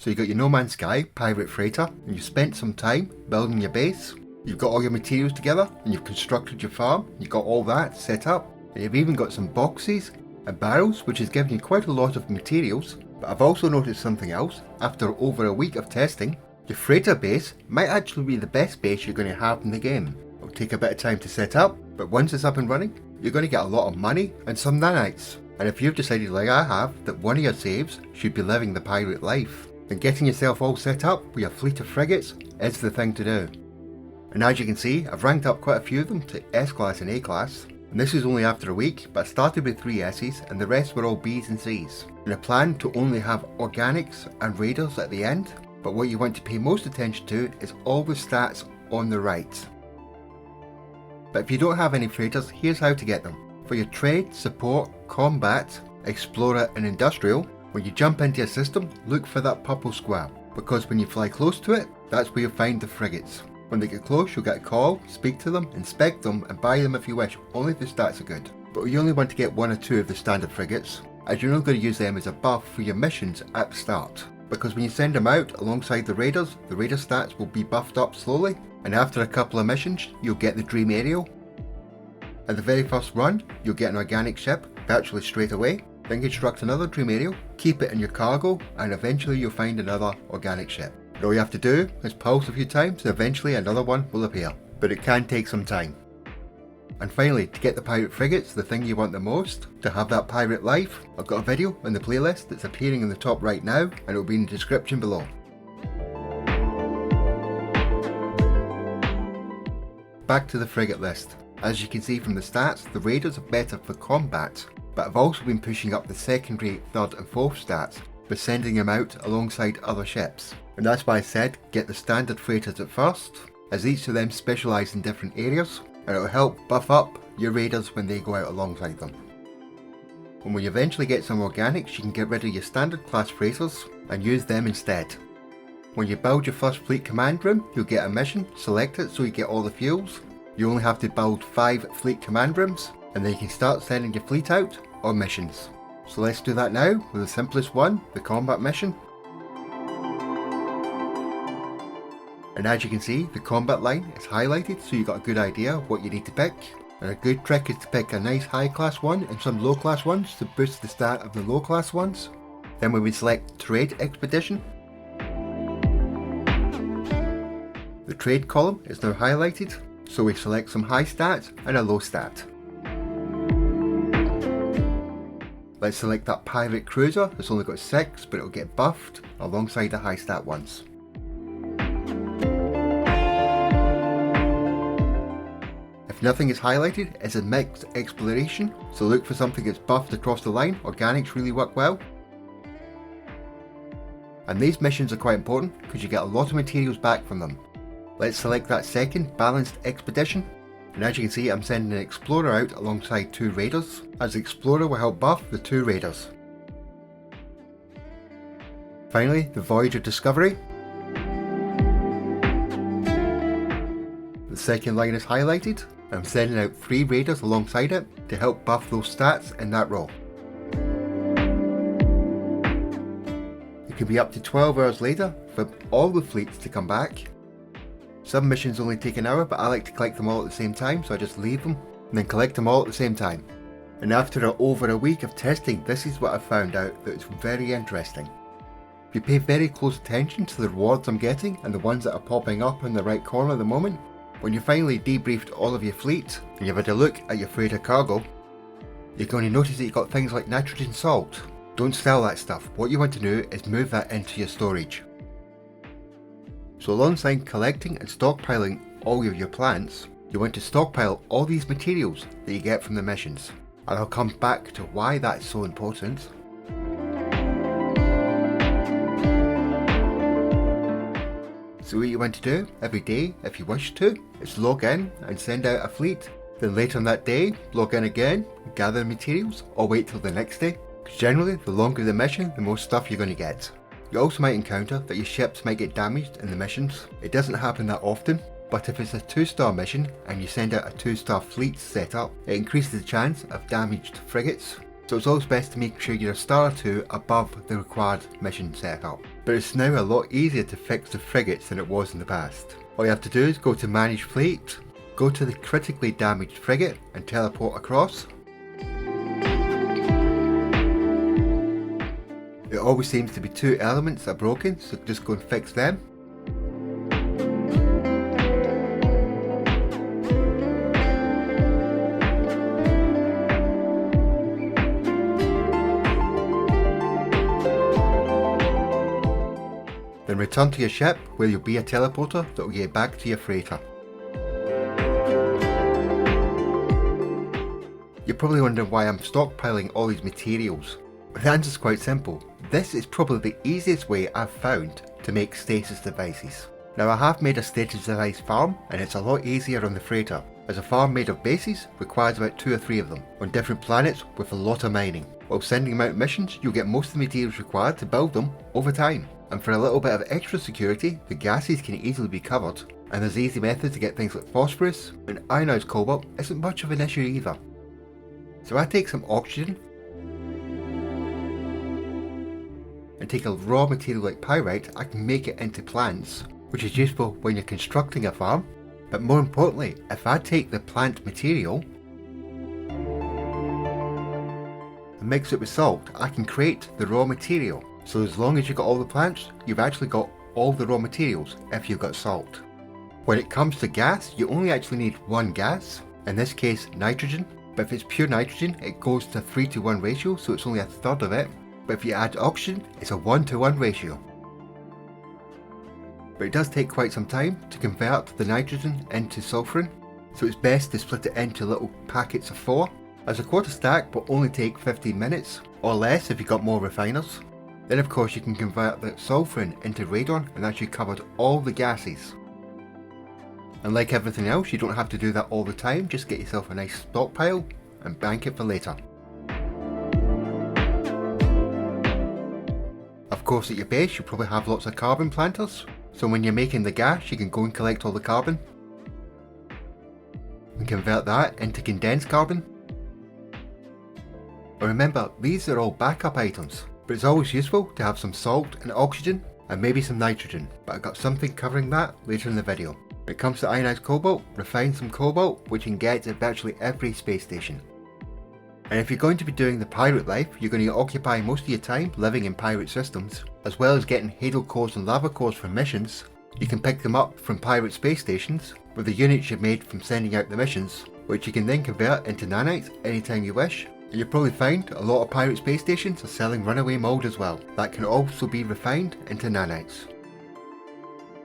So you got your No Man's Sky pirate freighter, and you've spent some time building your base. You've got all your materials together, and you've constructed your farm. You've got all that set up, and you've even got some boxes and barrels, which has given you quite a lot of materials. But I've also noticed something else. After over a week of testing, your freighter base might actually be the best base you're going to have in the game. It'll take a bit of time to set up, but once it's up and running, you're going to get a lot of money and some nanites. And if you've decided, like I have, that one of your saves should be living the pirate life, then getting yourself all set up with your fleet of frigates is the thing to do. And as you can see, I've ranked up quite a few of them to S class and A class, and this is only after a week, but I started with 3 S's and the rest were all B's and C's. And I plan to only have organics and raiders at the end, but what you want to pay most attention to is all the stats on the right. But if you don't have any freighters, here's how to get them. For your trade, support, combat, explorer and industrial, when you jump into your system, look for that purple square, because when you fly close to it, that's where you'll find the frigates. When they get close, you'll get a call, speak to them, inspect them and buy them if you wish, only if the stats are good. But you only want to get 1 or 2 of the standard frigates, as you're not going to use them as a buff for your missions at the start. Because when you send them out alongside the raider stats will be buffed up slowly, and after a couple of missions, you'll get the dream aerial. At the very first run, you'll get an organic ship virtually straight away, then construct another dream aerial, keep it in your cargo, and eventually you'll find another organic ship. And all you have to do is pulse a few times and eventually another one will appear, but it can take some time. And finally, to get the pirate frigates, the thing you want the most, to have that pirate life, I've got a video in the playlist that's appearing in the top right now, and it will be in the description below. Back to the frigate list. As you can see from the stats, the raiders are better for combat, but I've also been pushing up the secondary, third and fourth stats by sending them out alongside other ships. And that's why I said get the standard freighters at first, as each of them specialise in different areas, and it will help buff up your raiders when they go out alongside them. And when you eventually get some organics, you can get rid of your standard class freighters and use them instead. When you build your first fleet command room, you'll get a mission, select it so you get all the fuels. You only have to build 5 fleet command rooms, and then you can start sending your fleet out on missions. So let's do that now with the simplest one, the combat mission. And as you can see, the combat line is highlighted so you got a good idea of what you need to pick. And a good trick is to pick a nice high class one and some low class ones to boost the stat of the low class ones. Then when we select trade expedition, the trade column is now highlighted, so we select some high stats and a low stat. Let's select that pirate cruiser, it's only got 6 but it'll get buffed alongside the high stat ones. If nothing is highlighted, it's a mixed exploration, so look for something that's buffed across the line. Organics really work well. And these missions are quite important because you get a lot of materials back from them. Let's select that second balanced expedition, and as you can see I'm sending an explorer out alongside 2 raiders, as the explorer will help buff the 2 raiders. Finally, the Voyage of Discovery. The second line is highlighted. I'm sending out 3 raiders alongside it to help buff those stats in that row. It can be up to 12 hours later for all the fleets to come back. Some missions only take an hour, but I like to collect them all at the same time, so I just leave them and then collect them all at the same time. And after over a week of testing, this is what I found out that's very interesting. If you pay very close attention to the rewards I'm getting and the ones that are popping up in the right corner at the moment, when you finally debriefed all of your fleet and you've had a look at your freighter cargo, you're going to notice that you've got things like nitrogen salt. Don't sell that stuff. What you want to do is move that into your storage. So alongside collecting and stockpiling all of your plants, you want to stockpile all these materials that you get from the missions. And I'll come back to why that's so important. So what you want to do every day, if you wish to, is log in and send out a fleet. Then later on that day, log in again, gather materials, or wait till the next day. Because generally, the longer the mission, the more stuff you're going to get. You also might encounter that your ships might get damaged in the missions. It doesn't happen that often, but if it's a 2-star mission and you send out a 2-star fleet setup, it increases the chance of damaged frigates. so it's always best to make sure you're a star or two above the required mission setup. But it's now a lot easier to fix the frigates than it was in the past. All you have to do is go to Manage Fleet, go to the critically damaged frigate and teleport across. It always seems to be two elements that are broken, so just go and fix them. Then return to your ship where you'll be a teleporter that will get back to your freighter. You're probably wondering why I'm stockpiling all these materials. The answer is quite simple. This is probably the easiest way I've found to make stasis devices. Now I have made a stasis device farm and it's a lot easier on the freighter, as a farm made of bases requires about 2 or 3 of them on different planets with a lot of mining. While sending them out missions, you'll get most of the materials required to build them over time. And for a little bit of extra security, the gases can easily be covered, and there's easy methods to get things like phosphorus, and ionized cobalt isn't much of an issue either. So I take some oxygen and take a raw material like pyrite. I can make it into plants, which is useful when you're constructing a farm. But more importantly, if I take the plant material and mix it with salt, I can create the raw material. So as long as you've got all the plants, you've actually got all the raw materials if you've got salt. When it comes to gas, you only actually need one gas, in this case nitrogen. But if it's pure nitrogen, it goes to 3:1 ratio, so it's only a third of it. But if you add oxygen, it's a 1:1 ratio. But it does take quite some time to convert the nitrogen into sulfurin, so it's best to split it into little packets of 4, as a quarter stack will only take 15 minutes, or less if you've got more refiners. Then of course you can convert the sulfurin into radon, and that's you covered all the gases. And like everything else, you don't have to do that all the time, just get yourself a nice stockpile and bank it for later. Of course at your base you'll probably have lots of carbon planters, so when you're making the gas you can go and collect all the carbon and convert that into condensed carbon. But remember, these are all backup items, but it's always useful to have some salt and oxygen and maybe some nitrogen, but I've got something covering that later in the video. When it comes to ionized cobalt, refine some cobalt, which you can get at virtually every space station. And if you're going to be doing the pirate life, you're going to occupy most of your time living in pirate systems, as well as getting Hadal cores and lava cores for missions. You can pick them up from pirate space stations with the units you've made from sending out the missions, which you can then convert into nanites anytime you wish. And you'll probably find a lot of pirate space stations are selling runaway mold as well, that can also be refined into nanites.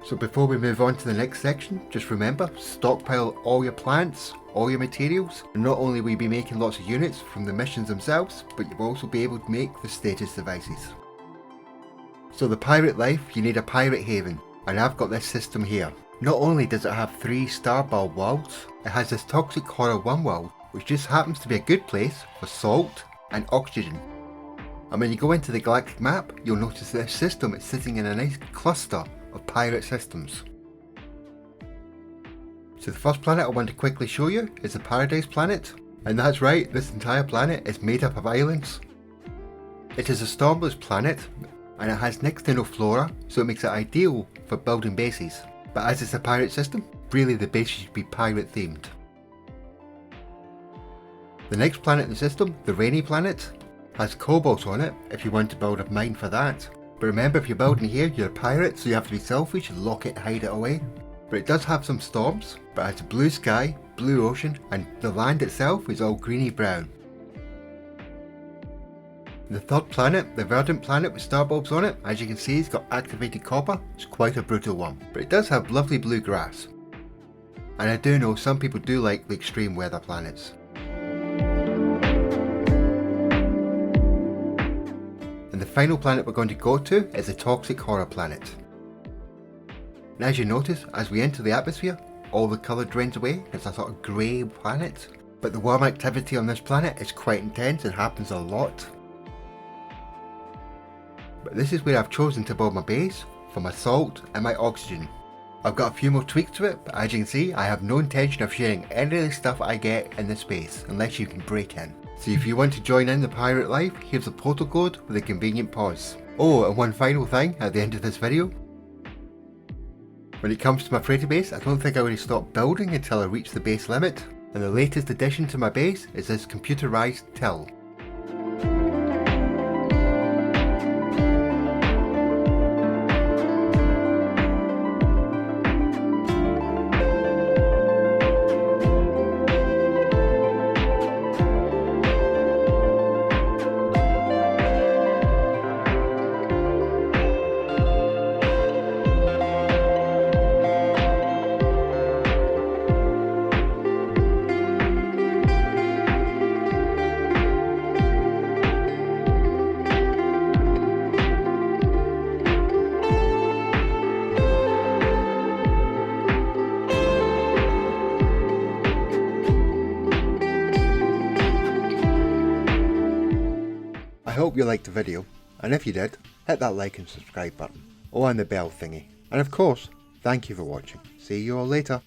So before we move on to the next section, just remember, stockpile all your plants, all your materials, and not only will you be making lots of units from the missions themselves, but you'll also be able to make the status devices. So the pirate life, you need a pirate haven, and I've got this system here. Not only does it have 3 starball worlds, it has this Toxic Horror 1 world, which just happens to be a good place for salt and oxygen. And when you go into the galactic map, you'll notice this system is sitting in a nice cluster of pirate systems. So the first planet I want to quickly show you is the Paradise planet, and that's right, this entire planet is made up of islands. It is a stormless planet and it has next to no flora, so it makes it ideal for building bases. But as it's a pirate system, really the base should be pirate themed. The next planet in the system, the Rainy planet, has cobalt on it if you want to build a mine for that. But remember, if you're building here, you're a pirate, so you have to be selfish, lock it, hide it away. But it does have some storms, but it has a blue sky, blue ocean, and the land itself is all greeny brown. The third planet, the Verdant planet with star bulbs on it, as you can see it's got activated copper. It's quite a brutal one, but it does have lovely blue grass. And I do know some people do like the extreme weather planets. And the final planet we're going to go to is the Toxic Horror planet. And as you notice, as we enter the atmosphere, all the colour drains away. It's a sort of grey planet. But the worm activity on this planet is quite intense and happens a lot. But this is where I've chosen to build my base for my salt and my oxygen. I've got a few more tweaks to it, but as you can see, I have no intention of sharing any of the stuff I get in this base unless you can break in. So if you want to join in the pirate life, here's a portal code with a convenient pause. Oh, and one final thing at the end of this video. When it comes to my freighter base, I don't think I'm going to stop building until I reach the base limit. And the latest addition to my base is this computerized till. I hope you liked the video, and if you did, hit that like and subscribe button, and the bell thingy. And of course, thank you for watching. See you all later.